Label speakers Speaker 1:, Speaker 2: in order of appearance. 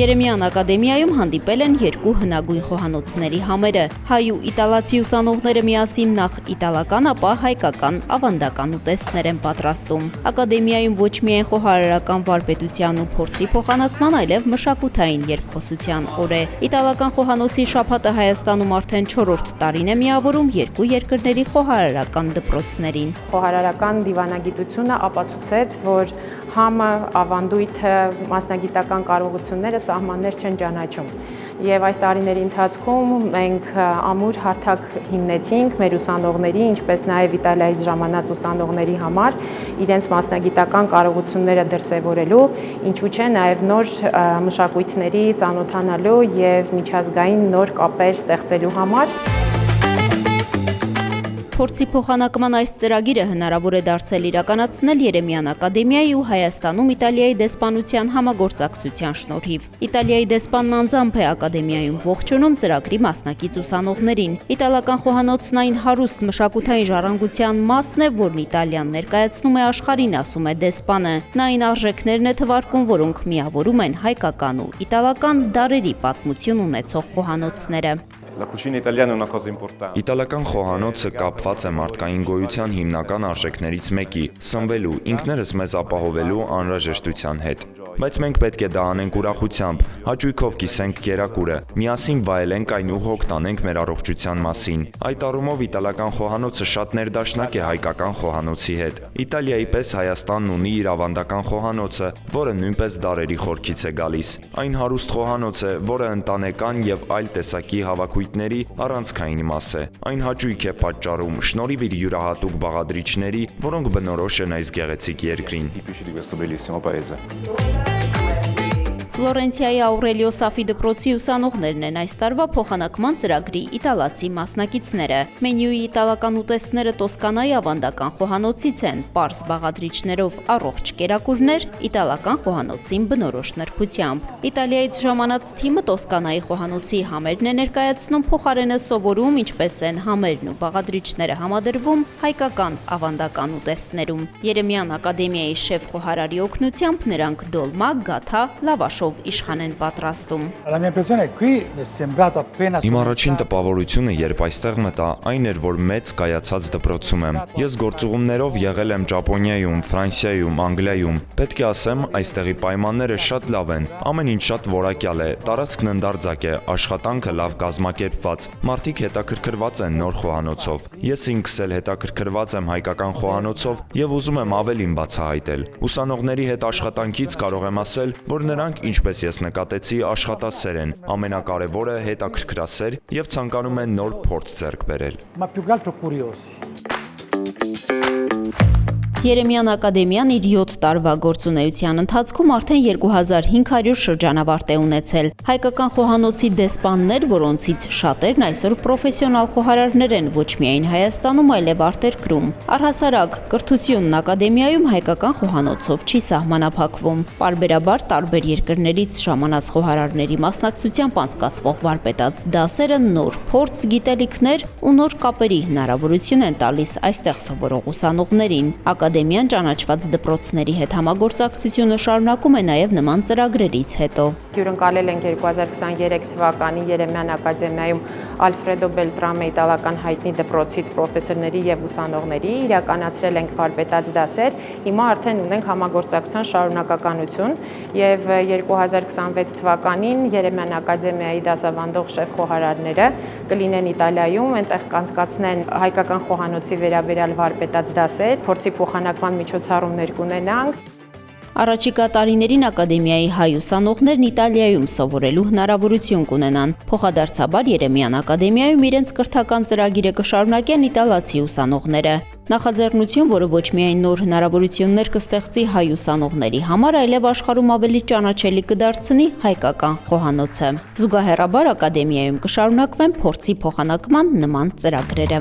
Speaker 1: Երեմյան ակադեմիայում հանդիպել են երկու հնագույն խոհանոցների համերը։ Հայ ու իտալացի ուսանողները միասին նախ իտալական, ապա հայկական ավանդական ուտեստներ են պատրաստում։ Ակադեմիայում ոչ միայն խոհարարական վարպետության ու փորձի փոխանակման, այլև մշակութային երկխոսության օր է։ Իտալական խոհանոցի շաբաթը Հայաստանում արդեն 4-րդ տարին է միավորում երկու երկրների խոհարարական դպրոցներին։
Speaker 2: Խոհարարական դիվանագիտությունը ապացուցեց, որ համը, ավանդույթը, մասնագիտական կարողությունները սահմաններ չեն ճանաչում։ Եվ այս տարիների ընթացքում մենք ամուր հարթակ հիմնեցինք մեր ուսանողների, ինչպես նաև Իտալիայից ժամանած ուսանողների համար իրենց մասնագիտական կարողությունները դրսևորելու, ինչու չէ նաև նոր մշակույթների ծանոթանալու եւ միջազգային նոր կապեր ստեղծելու համար։
Speaker 1: Փորձի փոխանակման այս ծրագիրը հնարավոր է դարձել իրականացնել Երեմյան ակադեմիայի ու Հայաստանում Իտալիայի դեսպանության համագործակցության շնորհիվ։ Իտալիայի դեսպանն անձամբ է ակադեմիայում ողջունում ծրագրի մասնակից ուսանողներին։ Իտալական խոհանոցն այն հարուստ մշակութային ժառանգության մասն է, որն Իտալիան ներկայացնում է աշխարհին, ասում է դեսպանը։ Նա այն արժեքներն է թվարկում, որոնք միավորում են հայկական ու իտալական դարերի պատմություն ունեցող խոհանոցները։
Speaker 3: Իտալական խոհանոցը կապված է մարդկային գոյության հիմնական արժեքներից մեկի՝ սնվելու, ինքներս մեզ ապահովելու անհրաժեշտության հետ։ Բայց մենք պետք է դա անենք ուրախությամբ, հաճույքով կիսենք կերակուրը, միասին վայելենք այն ու հոգ տանենք մեր առողջության մասին։ Այդ առումով իտալական խոհանոցը շատ ներդաշնակ է հայկական խոհանոցի հետ։ Իտալիայի պես Հայաստանն ունի իր ավանդական խոհանոցը, որը նույնպես դարերի խորքից է գալիս։ Այն հարուստ խոհանոց է, որը ընտանեկան եւ այլ տեսակի հավաքույթների առանցքային մաս է։ Այն հաճույք է պատճառում շնորհիվ իր յուրահատուկ բաղադրիչների, որոնք բնորոշ են այս գեղեցիկ երկրին։
Speaker 1: Ֆլորենցիայի Աուրելիո Սաֆի դպրոցի ուսանողներն են այս տարվա փոխանակման ծրագրի իտալացի մասնակիցները։ Մենյուի իտալական ուտեստները Տոսկանայի ավանդական խոհանոցից են, պարզ բաղադրիչներով առողջ կերակուրներ, իտալական խոհանոցին բնորոշ նրբությամբ։ Իտալիայից ժամանած թիմը Տոսկանայի խոհանոցի համերն է ներկայացնում, փոխարենը սովորում, ինչպես են համերն ու բաղադրիչները համադրվում հայկական ավանդական ուտեստներում։ Երեմյան ակադեմիայի շեֆ խոհարարի օգնությամբ նրանք դոլմա, գաթա, լավաշով իշխան են պատրաստում։
Speaker 3: Իմ առաջին տպավորությունը, երբ այստեղ մտա, այն էր, որ մեծ կայացած դպրոցում եմ։ Ես գործուղումներով եղել եմ Ճապոնիայում, Ֆրանսիայում, Անգլիայում։ Պետք է ասեմ, այստեղի պայմանները շատ լավ են։ Ամեն ինչ շատ որակյալ է, տարածքն ընդարձակ է, աշխատանքը լավ կազմակերպված։ Մարդիկ հետաքրքրված են նոր խոհանոցով։ Ես ինքս էլ հետաքրքրված եմ հայկական խոհանոցով եւ ուզում եմ ավելին բացահայտել։ Ուսանողների հետ աշխատանքից կարող եմ ասել, որ նրանք, ինչպես ես նկատեցի, աշխատասեր են, ամենակարևորը հետաքրքրասեր եւ ցանկանում են նոր փորձ ձեռք բերել։
Speaker 1: Երեմյան ակադեմիան իր 7 տարվա գործունեության ընթացքում արդեն 2500 շրջանավարտ է ունեցել։ Հայկական խոհանոցի դեսպաններ, որոնցից շատերն այսօր պրոֆեսիոնալ խոհարարներ են ոչ միայն Հայաստանում, այլև արտերկրում։ Առհասարակ, կրթությունն ակադեմիայում հայկական խոհանոցով չի սահմանափակվում։ Պարբերաբար տարբեր երկրներից ժամանած խոհարարների մասնակցությամբ անցկացվող վարպետաց դասերը նոր փորձ, գիտելիքներ ու նոր կապերի հնարավորություն են տալիս այստեղ սովորող ուսանողներին։ Ակադեմիան ճանաչված դպրոցների հետ համագործակցությունը շարունակում է նաև նման ծրագրերից հետո։
Speaker 2: Հյուրընկալել ենք 2023 թվականի Երեմյան ակադեմիայում Ալֆրեդո Բելտրամե իտալական հայտնի դպրոցից պրոֆեսորների եւ ուսանողների, իրականացրել ենք վարպետաց դասեր, հիմա արդեն ունենք համագործակցության շարունակականություն եւ 2026 թվականին Երեմյան ակադեմիայի դասավանդող շեֆ խոհարարները կլինեն Իտալիայում, այնտեղ կանցկացնեն հայկական խոհանոցի վերաբերյալ վարպետաց դասեր, փորձի փոխանակման միջոցառումներ կունենանք։
Speaker 1: Առաջիկա տարիներին ակադեմիայի հայ ուսանողներն Իտալիայում սովորելու հնարավորություն կունենան։ Փոխադարձաբար Երեմյան ակադեմիայում իրենց կրթական ծրագիրը կշարունակեն իտալացի ուսանողները։ Նախաձեռնություն, որը ոչ միայն նոր հնարավորություններ կստեղծի հայ ուսանողների համար, այլև աշխարհում ավելի ճանաչելի կդարձնի հայկական խոհանոցը։ Զուգահեռաբար ակադեմիայում կշարունակվեն փորձի փոխանակման նման ծրագրերը։